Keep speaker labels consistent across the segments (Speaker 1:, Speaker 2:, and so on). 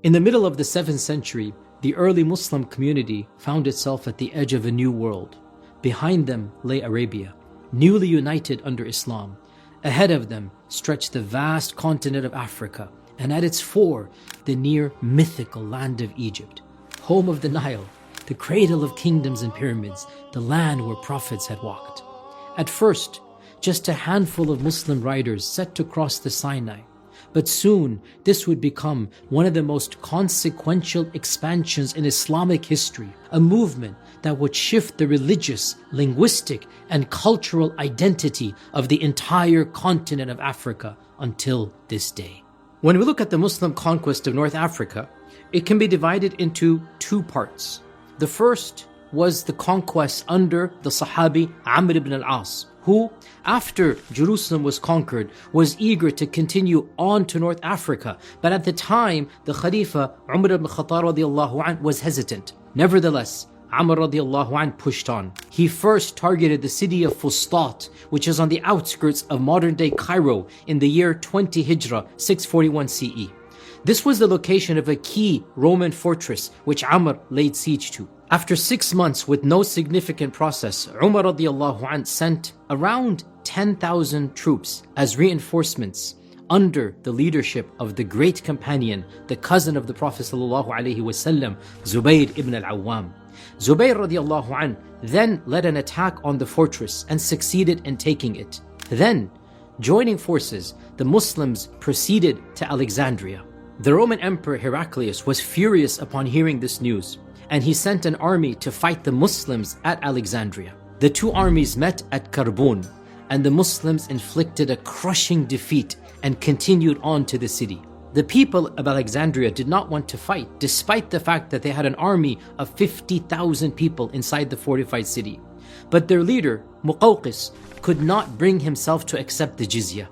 Speaker 1: In the middle of the 7th century, the early Muslim community found itself at the edge of a new world. Behind them lay Arabia, newly united under Islam. Ahead of them stretched the vast continent of Africa, and at its fore, the near mythical land of Egypt, home of the Nile, the cradle of kingdoms and pyramids, the land where prophets had walked. At first, just a handful of Muslim riders set to cross the Sinai, but soon this would become one of the most consequential expansions in Islamic history, a movement that would shift the religious, linguistic, and cultural identity of the entire continent of Africa until this day. When we look at the Muslim conquest of North Africa, it can be divided into two parts. The first was the conquest under the Sahabi Amr ibn Al-As, who, after Jerusalem was conquered, was eager to continue on to North Africa. But at the time, the Khalifa Umar ibn Khattab radiallahu anh was hesitant. Nevertheless, Amr radiallahu anh pushed on. He first targeted the city of Fustat, which is on the outskirts of modern-day Cairo, in the year 20 Hijrah, 641 CE. This was the location of a key Roman fortress which Amr laid siege to. After 6 months with no significant process, Umar radiallahu anh sent around 10,000 troops as reinforcements under the leadership of the great companion, the cousin of the Prophet sallallahu alaihi wasallam, Zubayr ibn Al-Awwam. Zubayr radiallahu anh then led an attack on the fortress and succeeded in taking it. Then, joining forces, the Muslims proceeded to Alexandria. The Roman Emperor Heraclius was furious upon hearing this news, and he sent an army to fight the Muslims at Alexandria. The two armies met at Karbun, and the Muslims inflicted a crushing defeat and continued on to the city. The people of Alexandria did not want to fight, despite the fact that they had an army of 50,000 people inside the fortified city. But their leader, Muqawqis, could not bring himself to accept the jizya.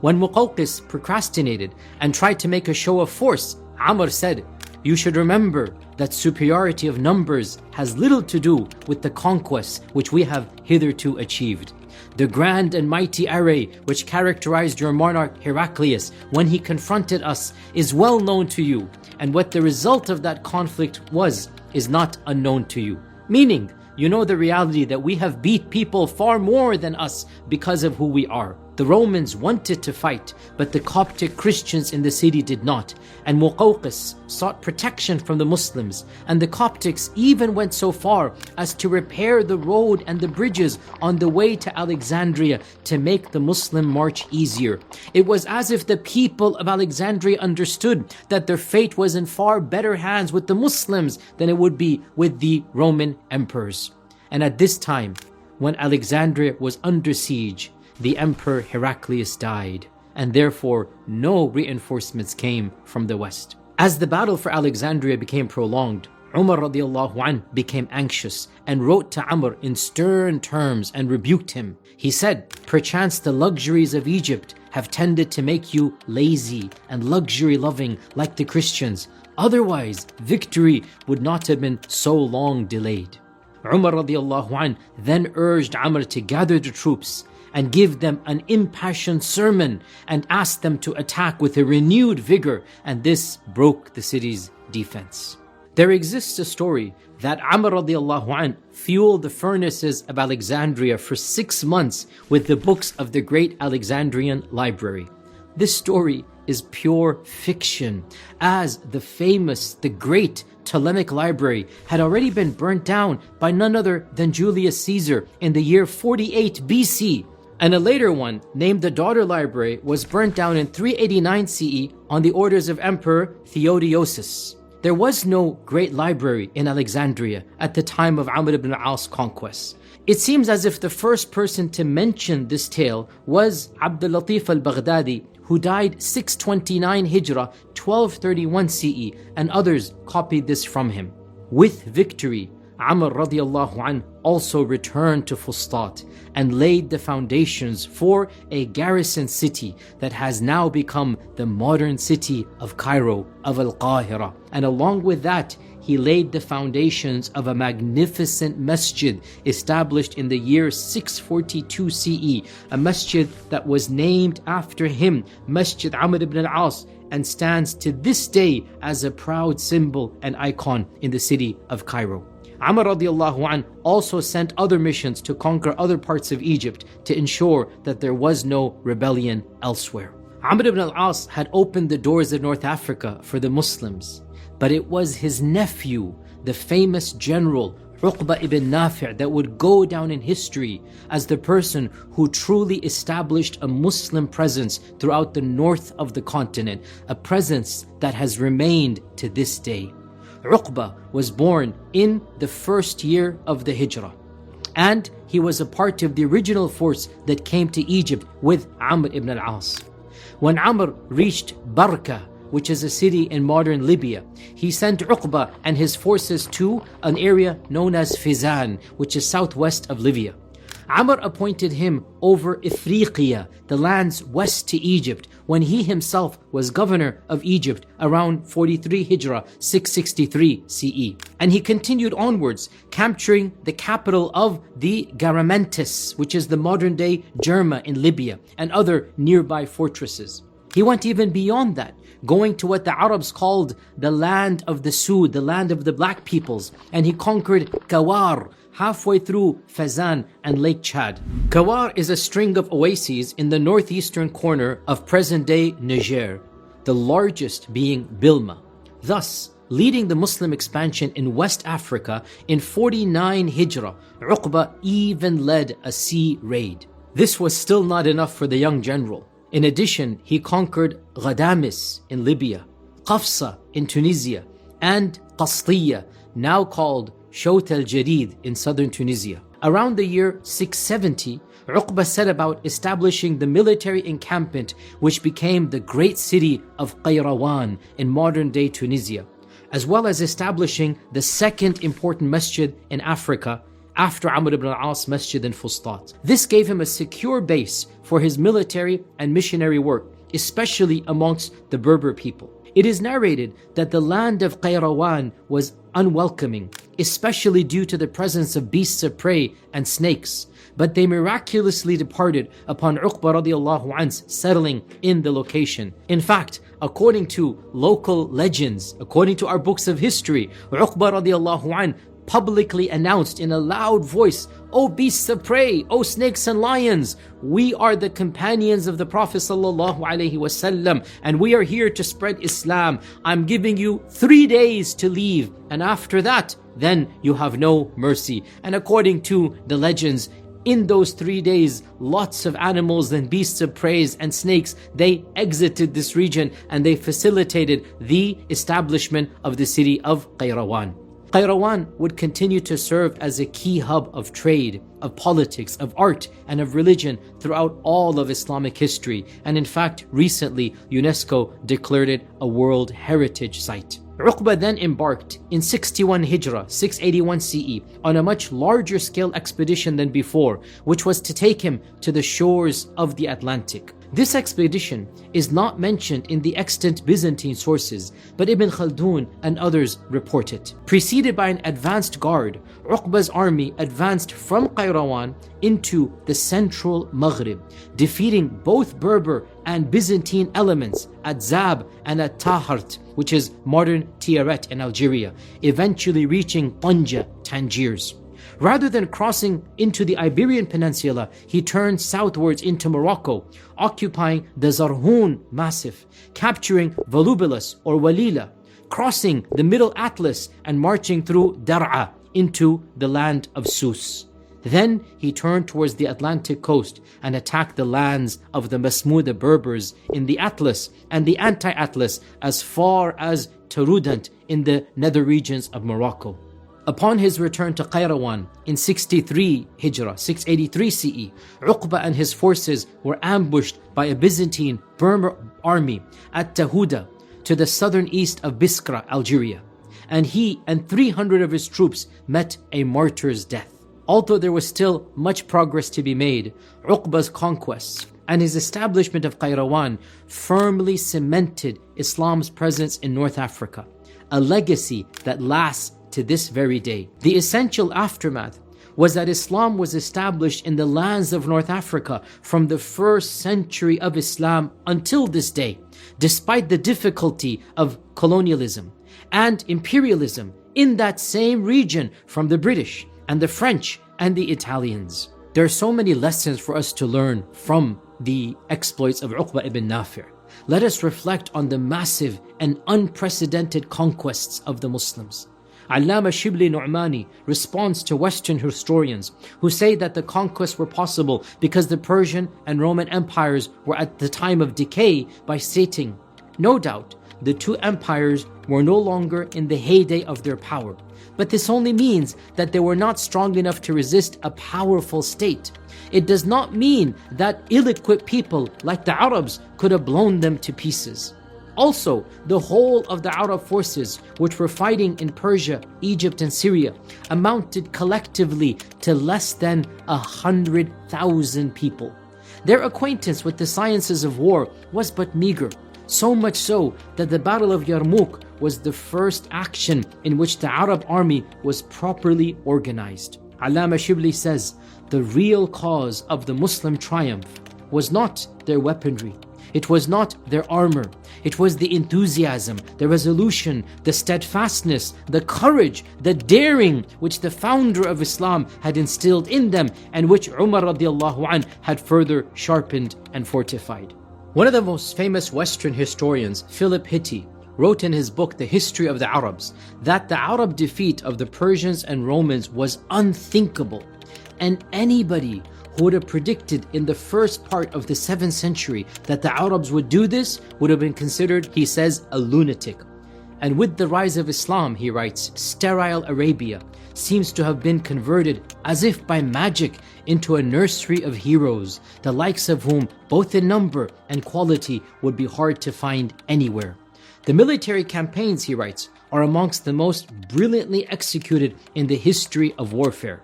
Speaker 1: When Muqawqis procrastinated and tried to make a show of force, Amr said, "You should remember that superiority of numbers has little to do with the conquests which we have hitherto achieved. The grand and mighty array which characterized your monarch Heraclius when he confronted us is well known to you, and what the result of that conflict was is not unknown to you." Meaning, you know the reality that we have beat people far more than us because of who we are. The Romans wanted to fight, but the Coptic Christians in the city did not. And Muqawqis sought protection from the Muslims, and the Coptics even went so far as to repair the road and the bridges on the way to Alexandria to make the Muslim march easier. It was as if the people of Alexandria understood that their fate was in far better hands with the Muslims than it would be with the Roman emperors. And at this time, when Alexandria was under siege, the Emperor Heraclius died, and therefore no reinforcements came from the west. As the battle for Alexandria became prolonged, Umar radiallahu anh became anxious and wrote to Amr in stern terms and rebuked him. He said, "Perchance the luxuries of Egypt have tended to make you lazy and luxury-loving like the Christians. Otherwise, victory would not have been so long delayed." Umar radiallahu anh then urged Amr to gather the troops and give them an impassioned sermon and asked them to attack with a renewed vigor, and this broke the city's defense. There exists a story that Amr radiallahu anh fueled the furnaces of Alexandria for 6 months with the books of the great Alexandrian library. This story is pure fiction, as the great Ptolemaic library had already been burnt down by none other than Julius Caesar in the year 48 BC. And a later one, named the Daughter Library, was burnt down in 389 CE on the orders of Emperor Theodosius. There was no great library in Alexandria at the time of Amr ibn Al-As conquest. It seems as if the first person to mention this tale was Abdul Latif al-Baghdadi, who died 629 Hijrah, 1231 CE, and others copied this from him. With victory, Amr radiallahu anh also returned to Fustat and laid the foundations for a garrison city that has now become the modern city of Cairo, of Al-Qahira. And along with that, he laid the foundations of a magnificent masjid established in the year 642 CE, a masjid that was named after him, Masjid Amr ibn Al-As, and stands to this day as a proud symbol and icon in the city of Cairo. Amr radiallahu an also sent other missions to conquer other parts of Egypt to ensure that there was no rebellion elsewhere. Amr ibn Al-As had opened the doors of North Africa for the Muslims, but it was his nephew, the famous general Uqbah ibn Nafi, that would go down in history as the person who truly established a Muslim presence throughout the north of the continent, a presence that has remained to this day. Uqbah was born in the first year of the Hijrah, and he was a part of the original force that came to Egypt with Amr ibn Al-As. When Amr reached Barka, which is a city in modern Libya, he sent Uqbah and his forces to an area known as Fizan, which is southwest of Libya. Amr appointed him over Ifriqiya, the lands west to Egypt, when he himself was governor of Egypt around 43 Hijrah, 663 CE. And he continued onwards, capturing the capital of the Garamentis, which is the modern-day Jerma in Libya, and other nearby fortresses. He went even beyond that, going to what the Arabs called the land of the Sud, the land of the black peoples, and he conquered Kawar, halfway through Fazan and Lake Chad. Kawar is a string of oases in the northeastern corner of present-day Niger, the largest being Bilma. Thus, leading the Muslim expansion in West Africa in 49 Hijrah, Uqbah even led a sea raid. This was still not enough for the young general. In addition, he conquered Ghadamis in Libya, Qafsa in Tunisia, and Qasliya, now called Shawt al-Jarid in southern Tunisia. Around the year 670, Uqbah set about establishing the military encampment which became the great city of Qayrawan in modern-day Tunisia, as well as establishing the second important masjid in Africa after Amr ibn Al-As masjid in Fustat. This gave him a secure base for his military and missionary work, especially amongst the Berber people. It is narrated that the land of Qayrawan was unwelcoming, especially due to the presence of beasts of prey and snakes, but they miraculously departed upon Uqbah radiallahu anhu settling in the location. In fact, according to local legends, according to our books of history, Uqbah radiallahu anhu publicly announced in a loud voice, "O beasts of prey, O snakes and lions, we are the companions of the Prophet ﷺ, and we are here to spread Islam. I'm giving you 3 days to leave, and after that, then you have no mercy." And according to the legends, in those 3 days, lots of animals and beasts of prey and snakes, they exited this region and they facilitated the establishment of the city of Qayrawan. Qayrawan would continue to serve as a key hub of trade, of politics, of art, and of religion throughout all of Islamic history. And in fact, recently, UNESCO declared it a World Heritage Site. Uqbah then embarked in 61 Hijrah, 681 CE, on a much larger scale expedition than before, which was to take him to the shores of the Atlantic. This expedition is not mentioned in the extant Byzantine sources, but Ibn Khaldun and others report it. Preceded by an advanced guard, Uqbah's army advanced from Qayrawan into the central Maghrib, defeating both Berber and Byzantine elements at Zab and at Tahart, which is modern Tiaret in Algeria, eventually reaching Tanja, Tangiers. Rather than crossing into the Iberian Peninsula, he turned southwards into Morocco, occupying the Zarhun Massif, capturing Volubilis or Walila, crossing the Middle Atlas and marching through Dar'a into the land of Sus. Then he turned towards the Atlantic coast and attacked the lands of the Masmuda Berbers in the Atlas and the Anti-Atlas as far as Tarudant in the nether regions of Morocco. Upon his return to Qayrawan in 63 Hijrah, 683 CE, Uqbah and his forces were ambushed by a Byzantine Berber army at Tahuda to the southern east of Biskra, Algeria, and he and 300 of his troops met a martyr's death. Although there was still much progress to be made, Uqbah's conquests and his establishment of Qayrawan firmly cemented Islam's presence in North Africa, a legacy that lasts to this very day. The essential aftermath was that Islam was established in the lands of North Africa from the first century of Islam until this day, despite the difficulty of colonialism and imperialism in that same region from the British and the French and the Italians. There are so many lessons for us to learn from the exploits of Uqbah ibn Nafi. Let us reflect on the massive and unprecedented conquests of the Muslims. Allama Shibli Nu'mani responds to Western historians who say that the conquests were possible because the Persian and Roman empires were at the time of decay by stating, no doubt, the two empires were no longer in the heyday of their power. But this only means that they were not strong enough to resist a powerful state. It does not mean that ill-equipped people like the Arabs could have blown them to pieces. Also, the whole of the Arab forces which were fighting in Persia, Egypt and Syria amounted collectively to less than 100,000 people. Their acquaintance with the sciences of war was but meager, so much so that the Battle of Yarmouk was the first action in which the Arab army was properly organized. Allama Shibli says, the real cause of the Muslim triumph was not their weaponry. It was not their armor. It was the enthusiasm, the resolution, the steadfastness, the courage, the daring which the founder of Islam had instilled in them and which Umar radiallahu anh had further sharpened and fortified. One of the most famous Western historians, Philip Hitti, wrote in his book, The History of the Arabs, that the Arab defeat of the Persians and Romans was unthinkable. And anybody who would have predicted in the first part of the 7th century that the Arabs would do this would have been considered, he says, a lunatic. And with the rise of Islam, he writes, sterile Arabia seems to have been converted as if by magic into a nursery of heroes, the likes of whom, both in number and quality, would be hard to find anywhere. The military campaigns, he writes, are amongst the most brilliantly executed in the history of warfare.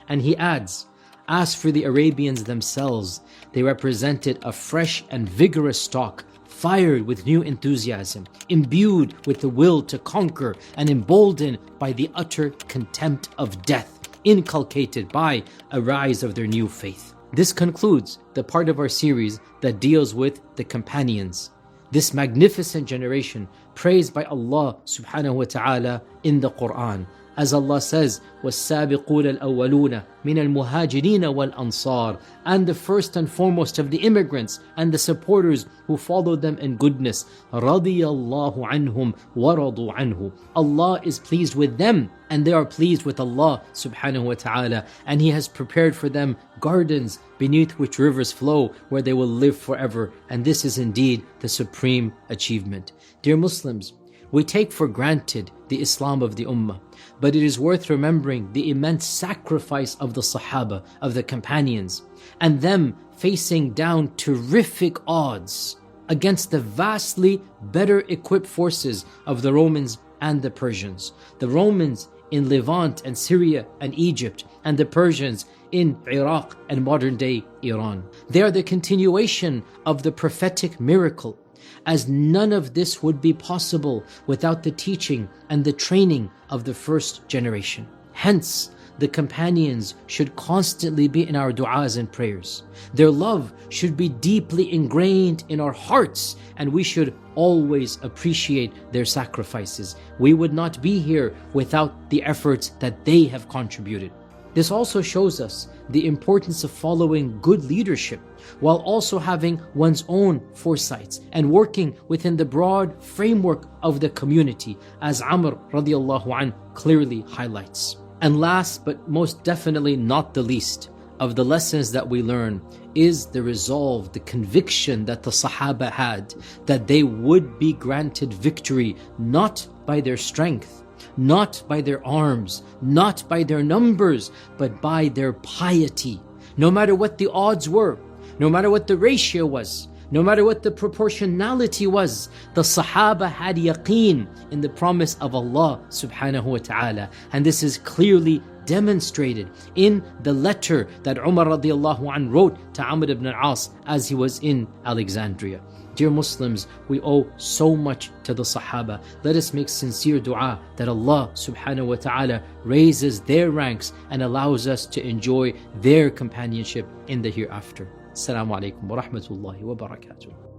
Speaker 1: And he adds, as for the Arabians themselves, they represented a fresh and vigorous stock, fired with new enthusiasm, imbued with the will to conquer, and emboldened by the utter contempt of death, inculcated by a rise of their new faith. This concludes the part of our series that deals with the companions, this magnificent generation praised by Allah subhanahu wa ta'ala in the Quran. As Allah says, وَالسَّابِقُونَ الْأَوَّلُونَ مِنَ الْمُهَاجِرِينَ وَالْأَنصَارِ, and the first and foremost of the immigrants and the supporters who followed them in goodness, رَضِيَ اللَّهُ عَنْهُمْ وَرَضُوا عَنْهُ. Allah is pleased with them and they are pleased with Allah subhanahu wa ta'ala, and He has prepared for them gardens beneath which rivers flow where they will live forever, and this is indeed the supreme achievement. Dear Muslims, we take for granted the Islam of the Ummah, but it is worth remembering the immense sacrifice of the Sahabah, of the companions, and them facing down terrific odds against the vastly better equipped forces of the Romans and the Persians. The Romans in Levant and Syria and Egypt, and the Persians in Iraq and modern day Iran. They are the continuation of the prophetic miracle, as none of this would be possible without the teaching and the training of the first generation. Hence, the companions should constantly be in our du'as and prayers. Their love should be deeply ingrained in our hearts, and we should always appreciate their sacrifices. We would not be here without the efforts that they have contributed. This also shows us the importance of following good leadership while also having one's own foresights and working within the broad framework of the community, as Amr radiallahu anh clearly highlights. And last but most definitely not the least of the lessons that we learn is the resolve, the conviction that the Sahaba had that they would be granted victory not by their strength, not by their arms, not by their numbers, but by their piety. No matter what the odds were, no matter what the ratio was, no matter what the proportionality was, the Sahaba had yaqeen in the promise of Allah subhanahu wa ta'ala. And this is clearly demonstrated in the letter that Umar radiallahu anh wrote to Amr ibn Al-As as he was in Alexandria. Dear Muslims, we owe so much to the Sahaba. Let us make sincere dua that Allah subhanahu wa ta'ala raises their ranks and allows us to enjoy their companionship in the hereafter. Assalamu alaikum wa rahmatullahi wa barakatuh.